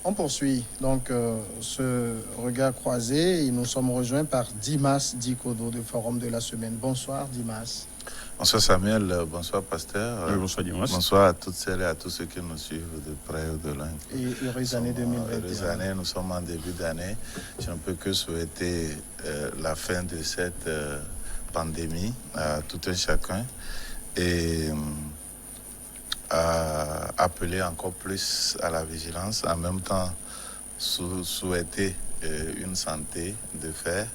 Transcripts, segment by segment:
On poursuit donc ce regard croisé et nous sommes rejoints par Dimas Dikodo du Forum de la Semaine. Bonsoir Dimas. Bonsoir Samuel, bonsoir Pasteur. Oui, bonsoir Dimas. Bonsoir à toutes celles et à tous ceux qui nous suivent de près ou de loin. Et heureuse année 2021. Heureuse année, nous sommes en début d'année. Je ne peux que souhaiter la fin de cette pandémie à tout un chacun et à appeler encore plus à la vigilance, en même temps souhaiter une santé de fer,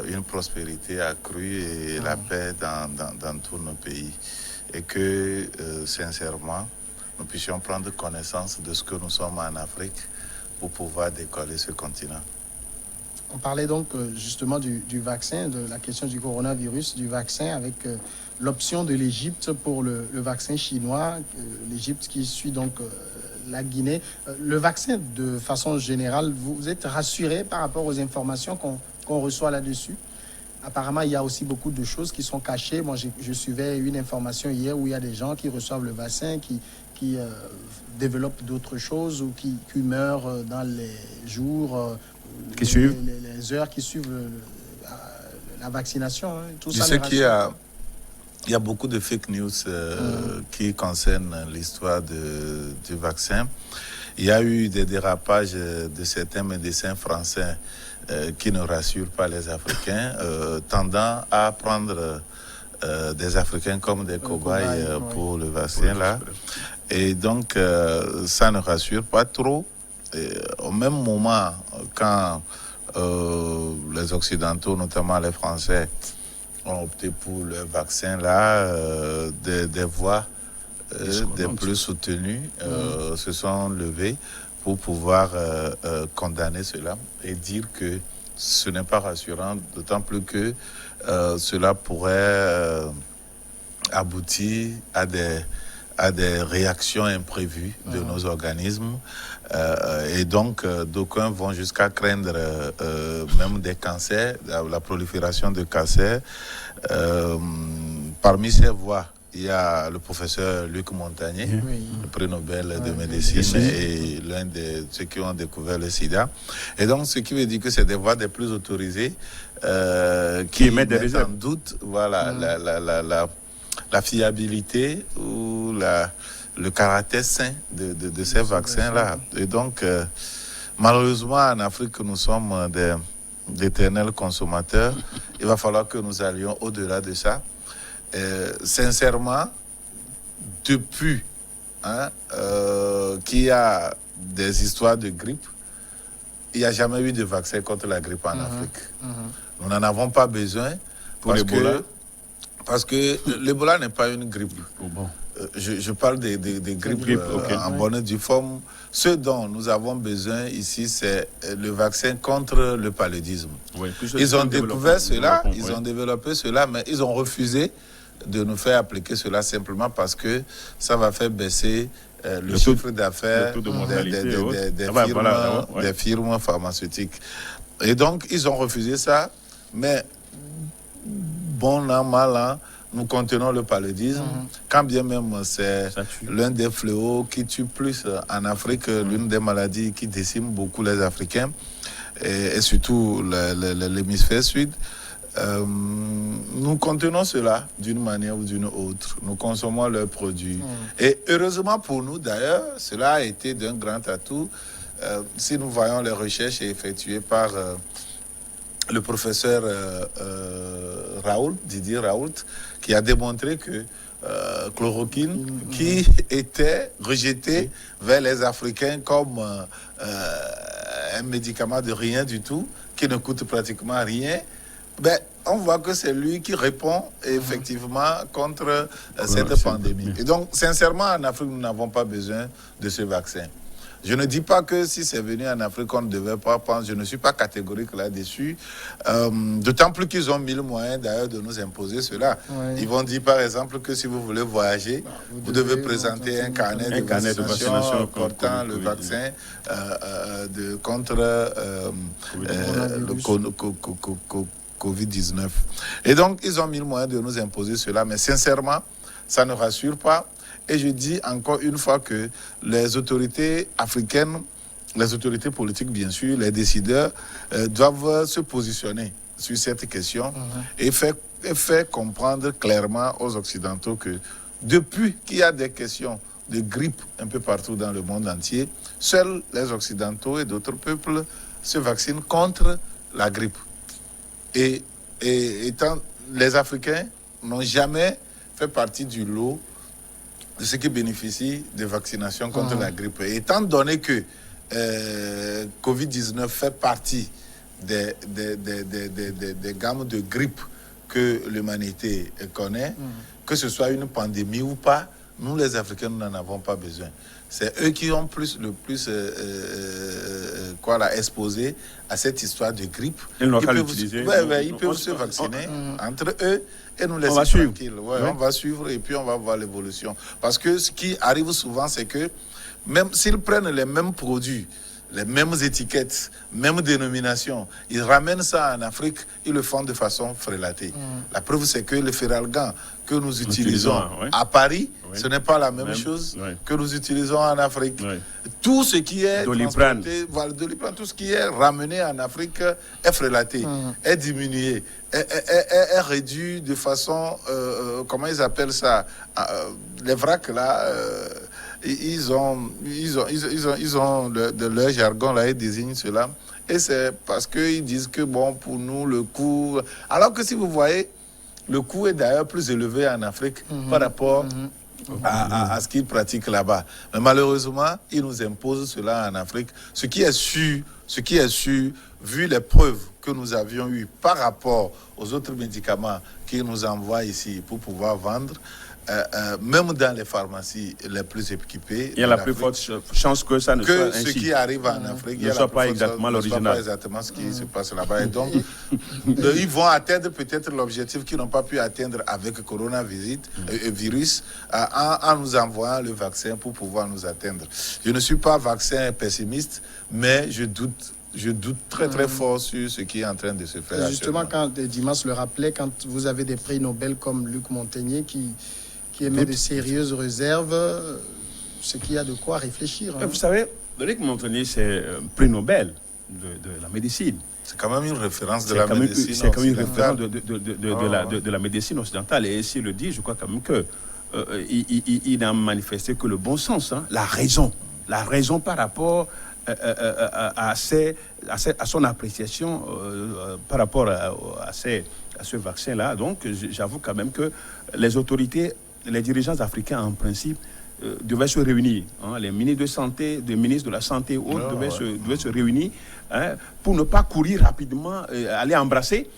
une prospérité accrue et la paix dans tous nos pays. Et que, sincèrement, nous puissions prendre connaissance de ce que nous sommes en Afrique pour pouvoir décoller ce continent. On parlait donc justement du vaccin, de la question du coronavirus, du vaccin, avec l'option de l'Égypte pour le vaccin chinois, l'Égypte qui suit donc la Guinée. Le vaccin, de façon générale, vous êtes rassuré par rapport aux informations qu'on reçoit là-dessus? Apparemment, il y a aussi beaucoup de choses qui sont cachées. Moi, je suivais une information hier où il y a des gens qui reçoivent le vaccin, qui développent d'autres choses ou qui meurent dans les jours... les heures qui suivent la vaccination. Hein, tout je ça sais qu'il y a beaucoup de fake news qui concernent l'histoire du vaccin. Il y a eu des dérapages de certains médecins français qui ne rassurent pas les Africains, tendant à prendre des Africains comme des cobayes pour le vaccin. Là. Et donc, ça ne rassure pas trop. Et au même moment, quand les Occidentaux, notamment les Français, ont opté pour le vaccin, là, des voix des plus soutenues se sont levées pour pouvoir condamner cela et dire que ce n'est pas rassurant, d'autant plus que cela pourrait aboutir à des réactions imprévues de nos organismes. Et donc, d'aucuns vont jusqu'à craindre même des cancers, la prolifération de cancers. Parmi ces voix, il y a le professeur Luc Montagnier, le prix Nobel de médecine et l'un de ceux qui ont découvert le sida. Et donc, ce qui veut dire que c'est des voix des plus autorisées qui mettent en doute la fiabilité ou le caractère sain de ces vaccins-là. Et donc, malheureusement, en Afrique, nous sommes d'éternels consommateurs. Il va falloir que nous allions au-delà de ça. Sincèrement, depuis qu'il y a des histoires de grippe, il n'y a jamais eu de vaccin contre la grippe en Afrique. Nous n'en avons pas besoin parce que l'Ebola n'est pas une grippe. Je parle des grippes en bonne et due forme. Ce dont nous avons besoin ici, c'est le vaccin contre le paludisme. Ils ont découvert cela, ils ont développé cela, mais ils ont refusé de nous faire appliquer cela simplement parce que ça va faire baisser le chiffre d'affaires des firmes pharmaceutiques. Et donc, ils ont refusé ça, mais bon an, mal an, nous contenons le paludisme, quand bien même c'est l'un des fléaux qui tue plus en Afrique, l'une des maladies qui décime beaucoup les Africains, et surtout l'hémisphère sud. Nous contenons cela d'une manière ou d'une autre. Nous consommons leurs produits. Et heureusement pour nous, d'ailleurs, cela a été d'un grand atout. Si nous voyons les recherches effectuées par le professeur Didier Raoult, qui a démontré que chloroquine, qui était rejeté vers les Africains comme un médicament de rien du tout, qui ne coûte pratiquement rien, on voit que c'est lui qui répond effectivement contre cette pandémie. Et donc, sincèrement, en Afrique, nous n'avons pas besoin de ce vaccin. Je ne dis pas que si c'est venu en Afrique, on ne devait pas prendre. Je ne suis pas catégorique là-dessus. D'autant plus qu'ils ont mis le moyen d'ailleurs de nous imposer cela. Ils vont dire par exemple que si vous voulez voyager, vous devez présenter un carnet de vaccination portant le vaccin contre le Covid-19. Et donc, ils ont mis le moyen de nous imposer cela. Mais sincèrement, ça ne rassure pas. Et je dis encore une fois que les autorités africaines les autorités politiques, bien sûr, les décideurs, doivent se positionner sur cette question et faire comprendre clairement aux Occidentaux que depuis qu'il y a des questions de grippe un peu partout dans le monde entier, seuls les Occidentaux et d'autres peuples se vaccinent contre la grippe. Et étant les Africains n'ont jamais fait partie du lot de ceux qui bénéficient de vaccinations contre la grippe. Et étant donné que Covid-19 fait partie des gammes de grippe que l'humanité connaît, que ce soit une pandémie ou pas, nous les Africains, nous n'en avons pas besoin. C'est eux qui ont le plus exposé à cette histoire de grippe. Ils n'ont qu'à l'utiliser. Ils peuvent se vacciner entre eux et nous laisser tranquilles. On va suivre et puis on va voir l'évolution. Parce que ce qui arrive souvent, c'est que même s'ils prennent les mêmes produits, les mêmes étiquettes, mêmes dénominations, ils ramènent ça en Afrique, ils le font de façon frélatée. La preuve, c'est que le Feralgan que nous utilisons à Paris, ce n'est pas la même chose que nous utilisons en Afrique. Tout ce qui est transporté, Doliprane, tout ce qui est ramené en Afrique est frélaté, est diminué, est réduit de façon, comment ils appellent ça, les vracs là. Ils ont de leur jargon là, ils désignent cela. Et c'est parce qu'ils disent que bon, pour nous, le coût... Alors que si vous voyez, le coût est d'ailleurs plus élevé en Afrique par rapport à ce qu'ils pratiquent là-bas. Mais malheureusement, ils nous imposent cela en Afrique. Ce qui est sûr, vu les preuves que nous avions eues par rapport aux autres médicaments qu'ils nous envoient ici pour pouvoir vendre, même dans les pharmacies les plus équipées, il y a la plus forte chance que ça ne soit ainsi. Ce qui arrive en Afrique ne soit pas exactement l'original. Ne soit pas exactement ce qui se passe là-bas. Et donc, ils vont atteindre peut-être l'objectif qu'ils n'ont pas pu atteindre avec le coronavirus en nous envoyant le vaccin pour pouvoir nous atteindre. Je ne suis pas vaccin pessimiste, mais je doute très très fort sur ce qui est en train de se faire. Justement, quand Dimas le rappelait, quand vous avez des prix Nobel comme Luc Montagnier qui émet de sérieuses réserves, ce qu'il y a de quoi réfléchir. Vous savez, Luc Montagnier, c'est prix Nobel de la médecine. C'est quand même une référence de la médecine. C'est quand même une référence de la médecine occidentale. Et s'il le dit, je crois quand même que il n'a manifesté que le bon sens, la raison par rapport à son appréciation par rapport à ce vaccin-là. Donc, j'avoue quand même que les autorités, les dirigeants africains, en principe, devaient se réunir. Les ministres de santé, les ministres de la santé ou autres devaient se réunir pour ne pas courir rapidement, aller embrasser,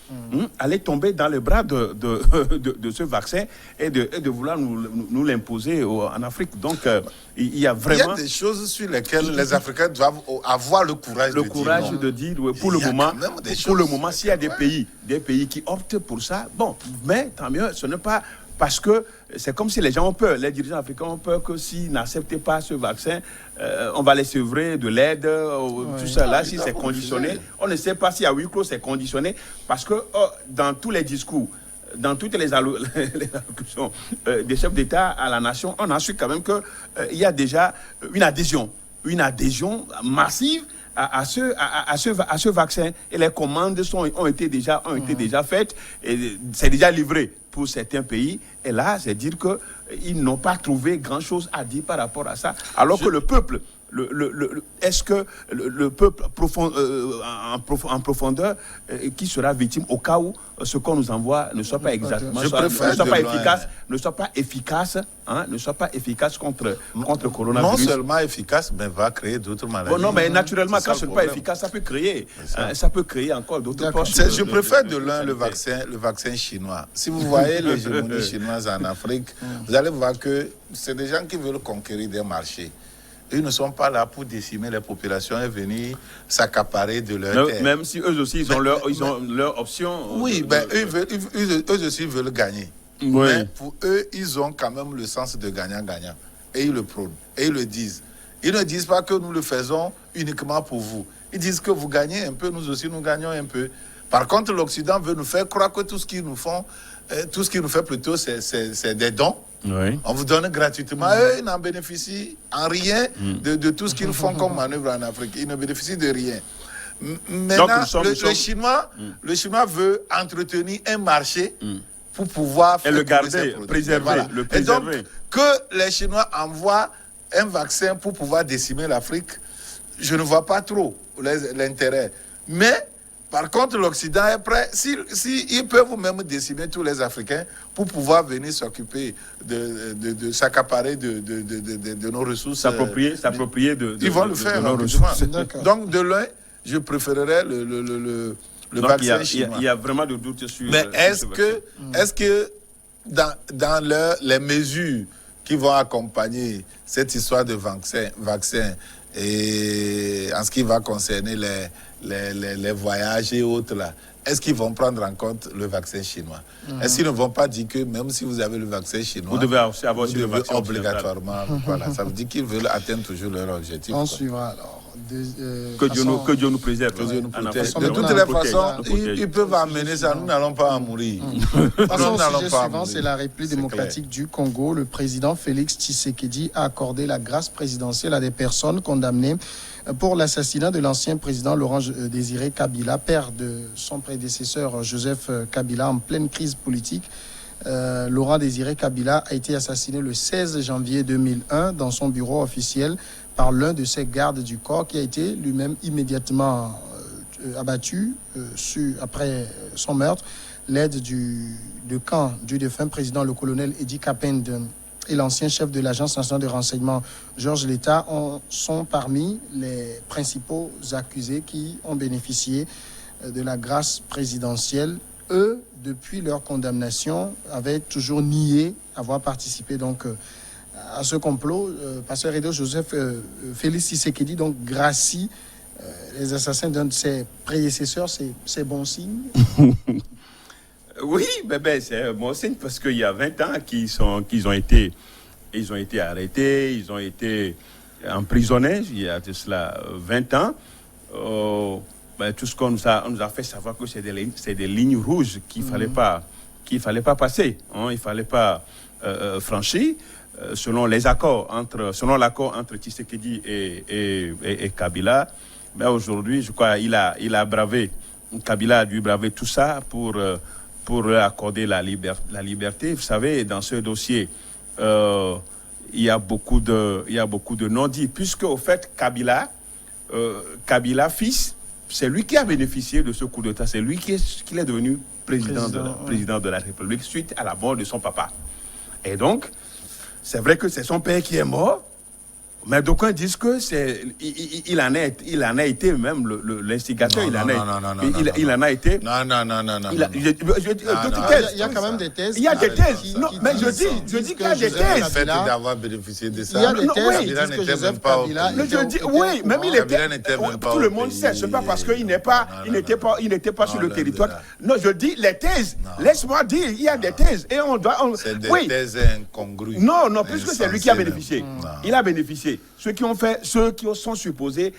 aller tomber dans les bras de ce vaccin et de vouloir nous l'imposer en Afrique. Donc, il y a vraiment... Il y a des choses sur lesquelles les Africains doivent avoir le courage de dire, pour le moment, s'il y a des pays qui optent pour ça, bon, mais tant mieux, ce n'est pas... Parce que c'est comme si les gens ont peur, les dirigeants africains ont peur que s'ils n'acceptent pas ce vaccin, on va les sevrer de l'aide, tout ça là, si c'est conditionné. On ne sait pas si à huis clos c'est conditionné, parce que dans tous les discours, dans toutes les allocutions des chefs d'État à la nation, on a su quand même qu'il y a déjà une adhésion massive à ce vaccin. Et les commandes ont été déjà faites, et c'est déjà livré pour certains pays. Et là, c'est dire qu'ils n'ont pas trouvé grand-chose à dire par rapport à ça. Alors que le peuple, est-ce que le peuple en profondeur qui sera victime au cas où ce qu'on nous envoie ne soit pas exactement, ne soit pas efficace contre le coronavirus. Non seulement efficace, mais va créer d'autres maladies. Bon, non, mais naturellement, quand ce n'est pas efficace, ça peut créer encore d'autres postes. Je préfère de l'un le vaccin chinois. Si vous voyez l'hégémonie chinoise en Afrique, vous allez voir que c'est des gens qui veulent conquérir des marchés. Ils ne sont pas là pour décimer les populations et venir s'accaparer de leur terre. Même si eux aussi, ils ont leur option. Oui, eux aussi veulent gagner. Oui. Mais pour eux, ils ont quand même le sens de gagnant-gagnant. Et ils le prônent. Et ils le disent. Ils ne disent pas que nous le faisons uniquement pour vous. Ils disent que vous gagnez un peu, nous aussi nous gagnons un peu. Par contre, l'Occident veut nous faire croire que tout ce qu'ils nous font, tout ce qu'ils nous fait plutôt, c'est des dons. Oui. On vous donne gratuitement. Eux, ils n'en bénéficient en rien de tout ce qu'ils font comme manœuvre en Afrique. Ils ne bénéficient de rien. Maintenant, le Chinois veut entretenir un marché pour pouvoir faire le garder, préserver, voilà. Le préserver. Et donc, que les Chinois envoient un vaccin pour pouvoir décimer l'Afrique, je ne vois pas trop l'intérêt. Mais, par contre, l'Occident est prêt. Ils peuvent même décimer tous les Africains pour pouvoir venir s'occuper de s'accaparer de nos ressources. S'approprier de ils vont le faire. Nos ressources. Donc, de loin, je préférerais le vaccin chinois. Il y a vraiment de doutes sur. Mais est-ce que dans les mesures qui vont accompagner cette histoire de vaccin et en ce qui va concerner les voyages et autres là, est-ce qu'ils vont prendre en compte le vaccin chinois? Est-ce qu'ils ne vont pas dire que même si vous avez le vaccin chinois, vous devez aussi avoir le vaccin obligatoirement? Voilà, ça veut dire qu'ils veulent atteindre toujours leur objectif. On suivra alors. Que Dieu nous préserve. De toutes les façons, ils peuvent amener ça. Nous n'allons pas en mourir. Passons au sujet suivant, c'est la République démocratique du Congo. Le président Félix Tshisekedi a accordé la grâce présidentielle à des personnes condamnées pour l'assassinat de l'ancien président Laurent Désiré Kabila, père de son prédécesseur Joseph Kabila, en pleine crise politique. Laurent Désiré Kabila a été assassiné le 16 janvier 2001 dans son bureau officiel par l'un de ses gardes du corps qui a été lui-même immédiatement abattu après son meurtre. L'aide de camp du défunt président, le colonel Edi Kapende, et l'ancien chef de l'Agence nationale de renseignement, Georges Leta, sont parmi les principaux accusés qui ont bénéficié de la grâce présidentielle. Eux, depuis leur condamnation, avaient toujours nié avoir participé donc à ce complot. Pasteur Edo Joseph Félix Tshisekedi donc gracie les assassins d'un de ses prédécesseurs. C'est bon signe? Oui, c'est un bon signe parce qu'il y a 20 ans qu'ils ont été arrêtés, ils ont été emprisonnés, il y a de cela 20 ans. Tout ce qu'on nous a fait savoir que c'est des lignes rouges qu'il fallait pas passer, hein, il fallait pas franchir. Selon l'accord entre Tshisekedi et Kabila, aujourd'hui, je crois, Kabila a dû braver tout ça pour accorder la liberté. Vous savez, dans ce dossier, il y a beaucoup de non-dits, puisque au fait, Kabila fils, c'est lui qui a bénéficié de ce coup d'État, c'est lui qui est devenu président de la République suite à la mort de son papa. Et donc, c'est vrai que c'est son père qui est mort, mais d'aucuns disent que il en a été même l'instigateur. Il en a été. Non. Il y a quand même des thèses. Il y a des thèses. Non, mais je dis qu'il y a des thèses. Le fait d'avoir bénéficié de ça. Il y a des thèses. Kabila n'était même pas. Oui, même il était. Tout le monde sait. C'est pas parce qu'il n'était pas sur le territoire. Non, je dis les thèses. Laisse-moi dire, il y a des thèses et on doit. C'est des thèses incongrues. Non, puisque c'est lui qui a bénéficié. Il a bénéficié. Ceux qui sont supposés,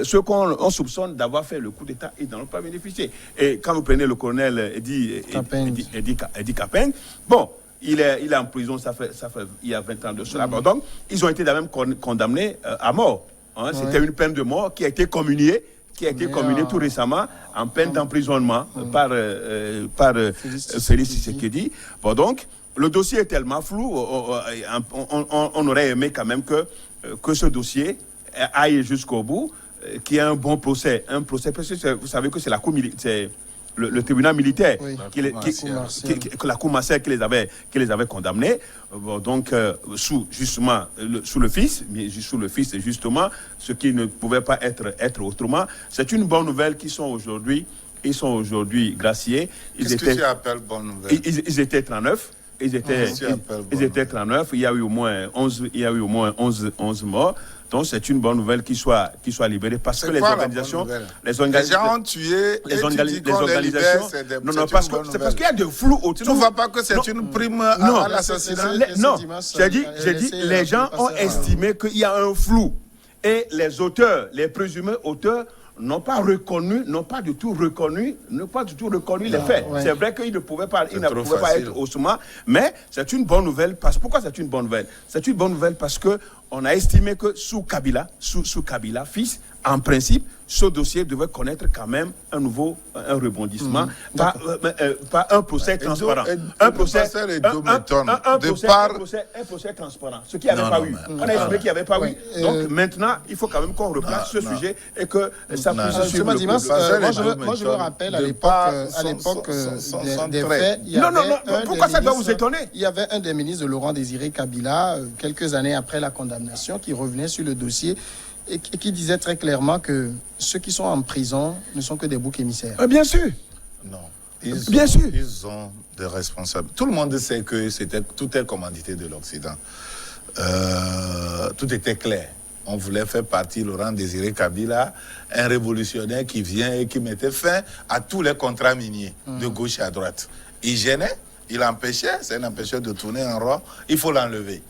ceux qu'on soupçonne d'avoir fait le coup d'État, ils n'en ont pas bénéficié. Et quand vous prenez le colonel Edi Kapende, bon, il est en prison, ça fait il y a 20 ans de cela. Donc, ils ont été même condamnés à mort. Hein. C'était une peine de mort qui a été communiée tout récemment en peine d'emprisonnement par Félix Tshisekedi. Bon, donc, le dossier est tellement flou, on aurait aimé quand même que ce dossier aille jusqu'au bout, qu'il y ait un bon procès. Parce que vous savez que c'est la cour militaire, le tribunal militaire, la cour martiale qui les avait condamnés. Donc, sous le fils, justement, ce qui ne pouvait pas être autrement. C'est une bonne nouvelle qu'ils sont aujourd'hui graciés. Qu'est-ce que tu appelles bonne nouvelle? Ils étaient 39. Ils étaient 39, il y a eu au moins 11 morts. Donc c'est une bonne nouvelle qu'ils soient libérés parce que les organisations gens ont tué les organisations. Non, parce qu'il y a de flou autour. Tu ne vois pas que c'est une prime à l'assassinat? Non, j'ai dit les gens ont estimé qu'il y a un flou et les présumés auteurs n'ont pas du tout reconnu les faits. Ouais. C'est vrai qu'ils ne pouvaient pas, facile. être Ousmane, mais c'est une bonne nouvelle. Pourquoi c'est une bonne nouvelle? C'est une bonne nouvelle parce que on a estimé que sous Kabila, fils, en principe, ce dossier devait connaître quand même un rebondissement, pas un procès transparent. Un procès transparent, ce qu'il n'y avait pas eu. On a estimé qu'il n'y avait pas eu. Donc maintenant, il faut quand même qu'on replace ce sujet et que ça puisse suivre. Moi, je me rappelle à l'époque des faits. Pourquoi ça doit vous étonner? Il y avait un des ministres de Laurent Désiré Kabila, quelques années après la condamnation, qui revenait sur le dossier et qui disait très clairement que ceux qui sont en prison ne sont que des boucs émissaires. Bien sûr. Non. Ils ont des responsables. Tout le monde sait que tout est commandité de l'Occident. Tout était clair. On voulait faire partie Laurent Désiré Kabila, un révolutionnaire qui vient et qui mettait fin à tous les contrats miniers de gauche à droite. Il gênait, il empêchait, c'est un empêcheur de tourner en rond, il faut l'enlever.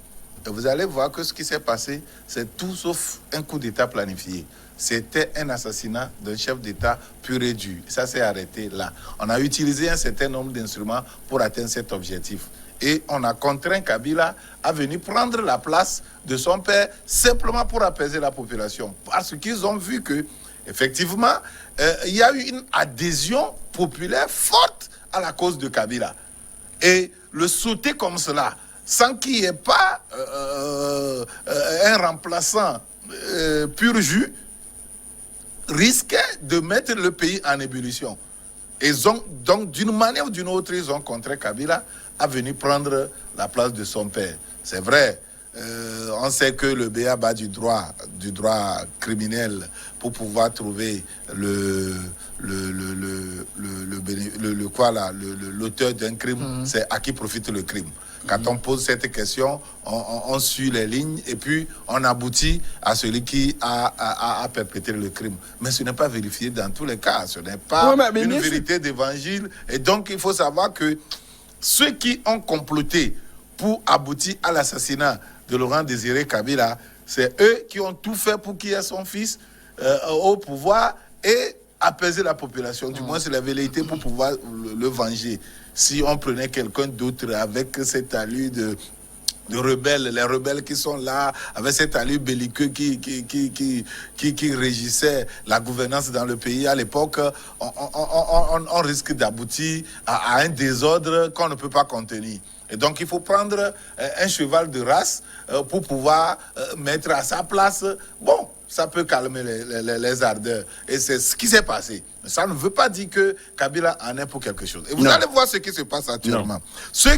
Et vous allez voir que ce qui s'est passé, c'est tout sauf un coup d'État planifié. C'était un assassinat d'un chef d'État pur et dur. Ça s'est arrêté là. On a utilisé un certain nombre d'instruments pour atteindre cet objectif. Et on a contraint Kabila à venir prendre la place de son père simplement pour apaiser la population. Parce qu'ils ont vu que, effectivement, il y a eu une adhésion populaire forte à la cause de Kabila. Et le sauter comme cela, sans qu'il n'y ait pas un remplaçant pur jus, risquait de mettre le pays en ébullition. Et donc, d'une manière ou d'une autre, ils ont contraint Kabila à venir prendre la place de son père. C'est vrai, on sait que le BA bat du droit criminel pour pouvoir trouver l'auteur d'un crime, c'est à qui profite le crime. Quand on pose cette question, on suit les lignes et puis on aboutit à celui qui a perpétré le crime. Mais ce n'est pas vérifié dans tous les cas. Ce n'est pas une vérité d'évangile. Et donc, il faut savoir que ceux qui ont comploté pour aboutir à l'assassinat de Laurent Désiré Kabila, c'est eux qui ont tout fait pour qu'il y ait son fils au pouvoir et apaiser la population. Du moins, c'est la velléité pour pouvoir le venger. Si on prenait quelqu'un d'autre avec cette allure de rebelles, les rebelles qui sont là, avec cette allure belliqueux qui régissait la gouvernance dans le pays à l'époque, on risque d'aboutir à un désordre qu'on ne peut pas contenir. Et donc, il faut prendre un cheval de race pour pouvoir mettre à sa place. Bon, ça peut calmer les ardeurs. Et c'est ce qui s'est passé. Mais ça ne veut pas dire que Kabila en est pour quelque chose. Et vous allez voir ce qui se passe actuellement.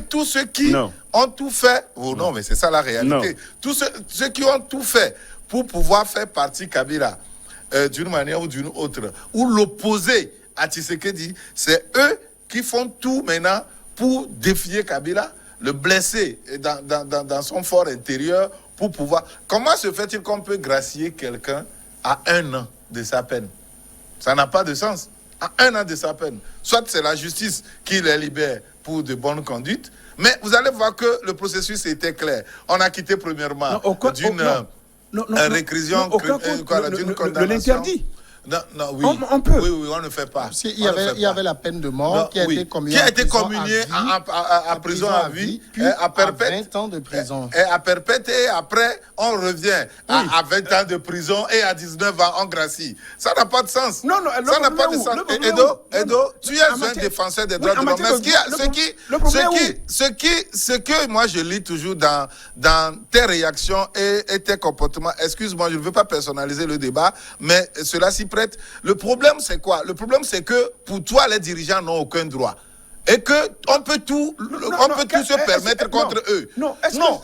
Tous ceux qui ont tout fait... Oh non, mais c'est ça la réalité. Tous ceux qui ont tout fait pour pouvoir faire partie Kabila d'une manière ou d'une autre, ou l'opposer à Tshisekedi, c'est eux qui font tout maintenant pour défier Kabila, le blesser dans son fort intérieur pour pouvoir... Comment se fait-il qu'on peut gracier quelqu'un à 1 an de sa peine? Ça n'a pas de sens. À 1 an de sa peine. Soit c'est la justice qui les libère pour de bonnes conduites, mais vous allez voir que le processus était clair. On a quitté premièrement d'une réclusion, d'une condamnation. De l'interdit. Non, oui. On peut. Oui, on ne fait pas. Il y avait la peine de mort qui a été communiée à prison à vie, puis à perpète. 20 ans de prison. Et à perpète, et après, on revient à 20 ans de prison et à 19 ans, on gracie. Ça n'a pas de sens. Non, ça n'a pas de sens. Edo, tu es un défenseur des droits de l'homme. Mais ce que moi je lis toujours dans tes réactions et tes comportements, excuse-moi, je ne veux pas personnaliser le débat, mais cela s'y prête. Le problème, c'est quoi? Le problème, c'est que pour toi, les dirigeants n'ont aucun droit. Et qu'on peut tout se permettre contre eux. Non,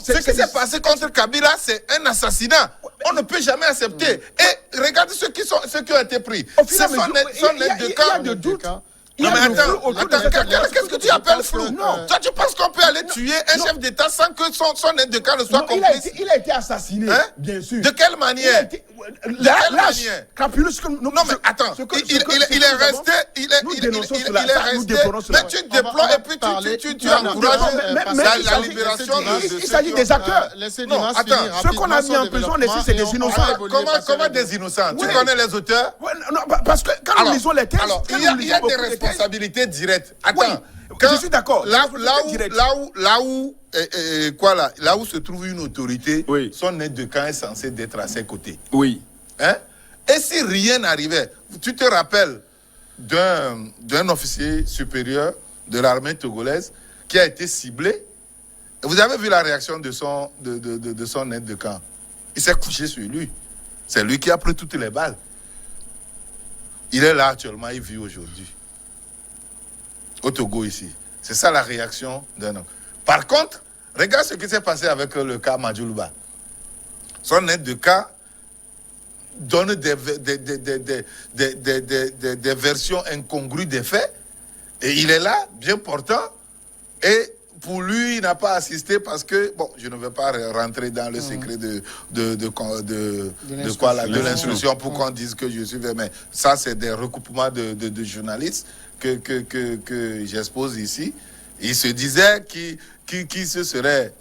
ce qui s'est passé contre Kabila, c'est un assassinat. On ne peut jamais accepter. Et regarde ceux qui ont été pris. Ce sont les deux cas. Non mais attends, qu'est-ce que tu appelles flou? Toi tu penses qu'on peut aller tuer un chef d'État sans que son aide de camp ne soit complice? Il a été assassiné, bien sûr. De quelle manière? Non mais attends, il est resté, mais tu déploies et puis tu encourages la libération de... Il s'agit des acteurs. Non, attends, ceux qu'on a mis en prison, c'est des innocents. Comment des innocents? Tu connais les auteurs? non, parce que quand nous lisons les textes... Alors, il y a des responsabilités directes. Attends. Oui, je suis d'accord. Là où se trouve une autorité, son aide de camp est censé être à ses côtés. Oui. Hein? Et si rien n'arrivait, tu te rappelles d'un officier supérieur de l'armée togolaise qui a été ciblé. Vous avez vu la réaction de son aide de camp. Il s'est couché sur lui. C'est lui qui a pris toutes les balles. Il est là actuellement, il vit aujourd'hui. Au Togo ici. C'est ça la réaction d'un homme. Par contre, regarde ce qui s'est passé avec le cas Madjoulouba. Son aide de camp donne des versions incongrues des faits. Et il est là, bien portant. Et pour lui, il n'a pas assisté parce que, bon, je ne vais pas rentrer dans le secret de l'instruction pour qu'on dise que je suis... Mais ça, c'est des recoupements de journalistes que j'expose ici. Il se disait qu'il se serait...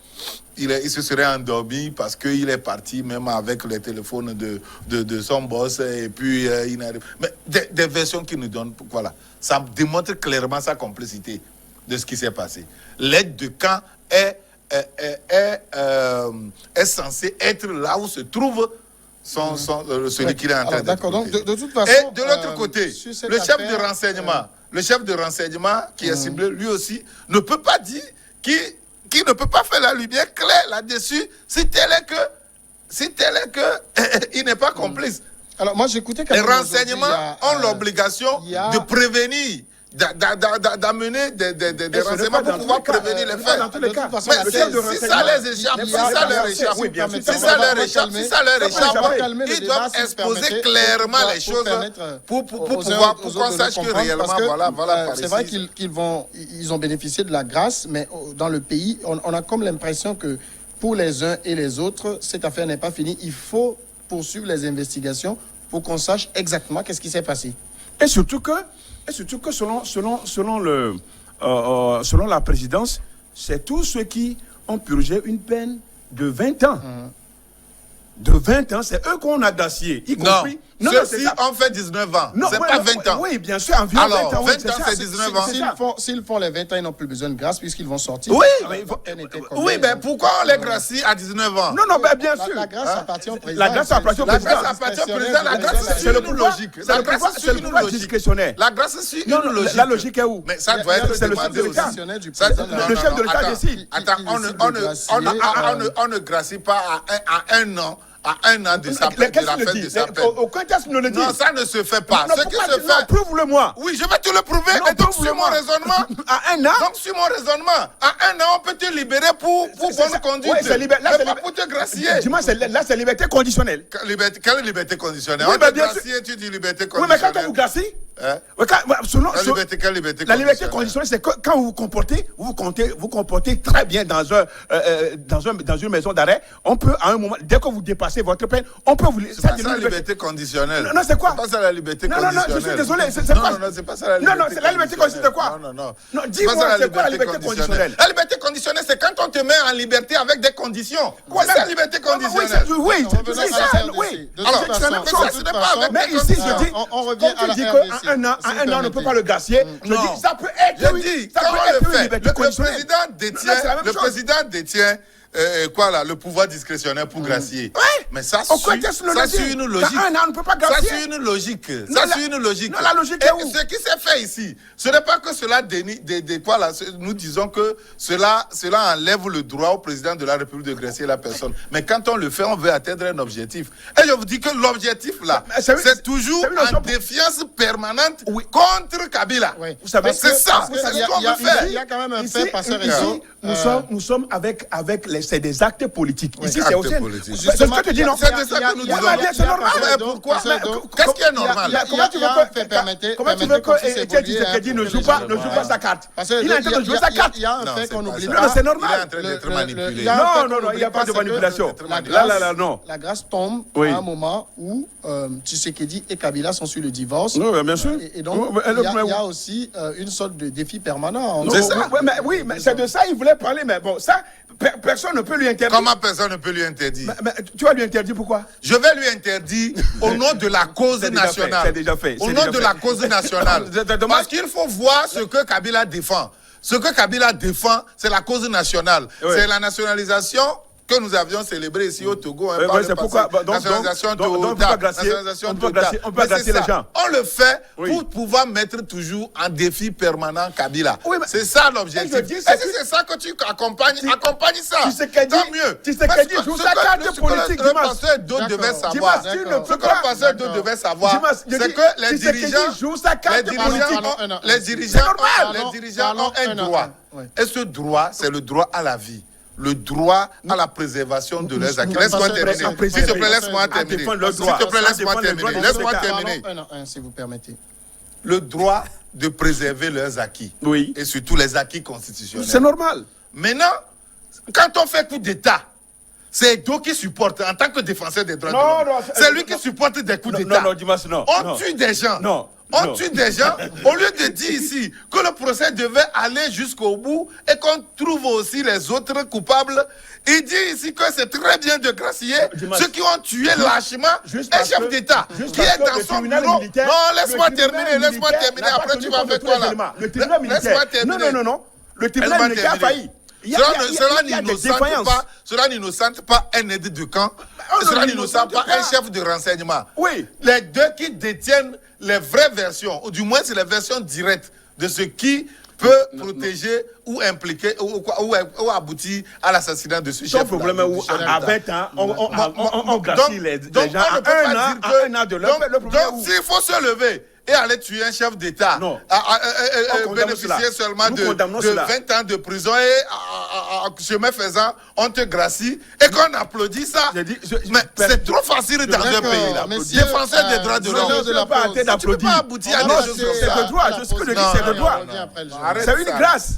Il se serait endormi parce qu'il est parti même avec les téléphones de son boss et puis il n'arrive... Mais des versions qui nous donnent... Voilà. Ça démontre clairement sa complicité de ce qui s'est passé. L'aide de camp est censé être là où se trouve celui qui est en train de... D'accord, donc de toute façon... Et de l'autre côté, le chef de renseignement qui est ciblé, lui aussi, ne peut pas dire qui ne peut pas faire la lumière claire là-dessus si tel est que il n'est pas complice. Alors moi j'écoutais... Les renseignements ont l'obligation de prévenir, d'amener des renseignements pour pouvoir prévenir les faits. Dans tous les cas, mais si ça leur échappe, ils doivent exposer clairement les choses pour qu'on sache que réellement, voilà. C'est vrai qu'ils ont bénéficié de la grâce, mais dans le pays, on a comme l'impression que pour les uns et les autres, cette affaire n'est pas finie. Il faut poursuivre les investigations pour qu'on sache exactement qu'est-ce qui s'est passé. Et surtout que selon la présidence, c'est tous ceux qui ont purgé une peine de 20 ans. De 20 ans, c'est eux qu'on a d'acier, y compris... Non, ceux-ci ont fait 19 ans. C'est pas 20 ans. Oui, bien sûr, environ 20 ans. 20 ans, c'est 19 ans. S'ils font les 20 ans, ils n'ont plus besoin de grâce puisqu'ils vont sortir. Oui, mais pourquoi on les gracie à 19 ans? Non, bien sûr. La grâce appartient au président. La grâce appartient au président. La grâce, c'est une logique. C'est le pouvoir discrétionnaire. La grâce, c'est une logique. La logique est où? Mais ça doit être le chef de l'État. Le chef de l'État décide. Attends, on ne gracie pas à un an. À un an de la fin de sa peine. Aucun texte ne le dit. Non, ça ne se fait pas. Ce qui se fait... Prouve-le-moi. Oui, je vais te le prouver. Et donc, sur mon raisonnement... À un an. Donc, sur mon raisonnement, à un an, on peut te libérer pour bonne conduite. Oui, c'est liberté. Mais pas pour te gracier. Dis-moi, là, c'est liberté conditionnelle. Quelle liberté conditionnelle? Oui, on te gracie, tu dis liberté conditionnelle. Oui, mais quand on vous gracie... Quelle liberté la liberté conditionnelle, c'est quand vous vous comportez très bien dans une maison d'arrêt. On peut, à un moment, dès que vous dépassez votre peine, on peut vous... C'est pas ça la liberté conditionnelle. Non, c'est quoi? C'est pas ça la liberté conditionnelle. Non, je suis désolé. C'est quoi? Non, c'est pas ça la liberté conditionnelle. Non, c'est la liberté conditionnelle, c'est quoi? Non, dis-moi, c'est quoi la liberté conditionnelle? La liberté conditionnelle, c'est quand on te met en liberté avec des conditions. C'est ça la liberté conditionnelle. Oui, c'est ça, oui. Alors, ce n'est pas avec mais ici, je dis, on revient à la RDC. À un an, on ne peut pas le gacier. Je dis, ça peut être, je dis, quand on le fait, le président détient le pouvoir discrétionnaire pour gracier. Mais ça suit une logique. On ne peut pas gracier. Ça suit une logique. Ça suit une logique. Non, la logique est où? Ce qui s'est fait ici, ce n'est pas que cela nous disons que cela enlève le droit au président de la République de gracier la personne. Mais quand on le fait, on veut atteindre un objectif. Et je vous dis que l'objectif là, c'est toujours en défiance permanente contre Kabila. Vous savez, c'est ça. C'est ce qu'on veut faire. Il y a quand même un fait passeur réseau. Nous sommes avec c'est des actes politiques. Ici, c'est aussi... C'est ce que tu dis, non? C'est de ça que nous disons. C'est normal. Pourquoi? Qu'est-ce qui est normal? Comment tu veux que Etienne Tshisekedi ne joue pas sa carte? Il est en train de jouer sa carte. Il y a un fait qu'on oublie. Non, c'est normal. Il est en train d'être manipulé. Non, il n'y a pas de manipulation. Là, non. La grâce tombe à un moment où Tshisekedi et Kabila sont sur le divorce. Oui, bien sûr. Et donc, il y a aussi une sorte de défi permanent. Oui, mais c'est de ça il voulait parler. Mais bon, ça, Personne ne peut lui interdire. Comment personne ne peut lui interdire? Mais tu vas lui interdire pourquoi? Je vais lui interdire au nom de la cause nationale. C'est déjà fait. Au nom de la cause nationale. Parce qu'il faut voir ce que Kabila défend. Ce que Kabila défend, c'est la cause nationale. Oui. C'est la nationalisation que nous avions célébrée ici au Togo. C'est pourquoi nationalisation on peut pas glacer les gens. On le fait pour pouvoir mettre toujours en défi permanent Kabila. Oui, c'est ça l'objectif. Et si c'est ça que tu accompagnes, accompagne ça. Tant mieux. Tu sais qu'il joue sa carte politique. Le pasteur d'autres devait savoir. Ce que le pasteur d'autres devait savoir, c'est que les dirigeants ont un droit. Et ce droit, c'est le droit à la vie. Le droit à la préservation de leurs acquis. Laisse-moi terminer. S'il te plaît, laisse-moi terminer. S'il te plaît, laisse-moi terminer. Laisse-moi terminer. Si vous permettez. Le droit de préserver leurs acquis. Oui. Et surtout les acquis constitutionnels. C'est normal. Maintenant, quand on fait coup d'État, c'est Edo qui supporte en tant que défenseur des droits de l'homme. C'est lui qui supporte des coups d'État. On tue des gens. On tue des gens, au lieu de dire ici que le procès devait aller jusqu'au bout et qu'on trouve aussi les autres coupables, il dit ici que c'est très bien de gracier ceux qui ont tué lâchement un chef d'État qui est dans son bureau. Non, laisse-moi terminer, après tu vas faire quoi là? Laisse-moi terminer. Non, le tribunal militaire a failli. Cela n'innocente pas un aide de camp, cela n'innocente pas un chef de renseignement. Oui. Les deux qui détiennent les vraies versions, ou du moins c'est les versions directes de ce qui peut protéger ou impliquer ou aboutir à l'assassinat de ce chef. Le problème est où à 20 ans, on gracie les gens à un an de leur. Donc s'il faut se lever et aller tuer un chef d'État, bénéficier seulement de 20 ans de prison et chemin faisant, on te gracie et qu'on applaudit ça. Mais c'est trop facile dans un pays là. Défenseur des droits de l'homme. Tu ne peux pas aboutir à des choses comme ça. C'est le droit. Je sais que je dis c'est le droit. C'est une grâce.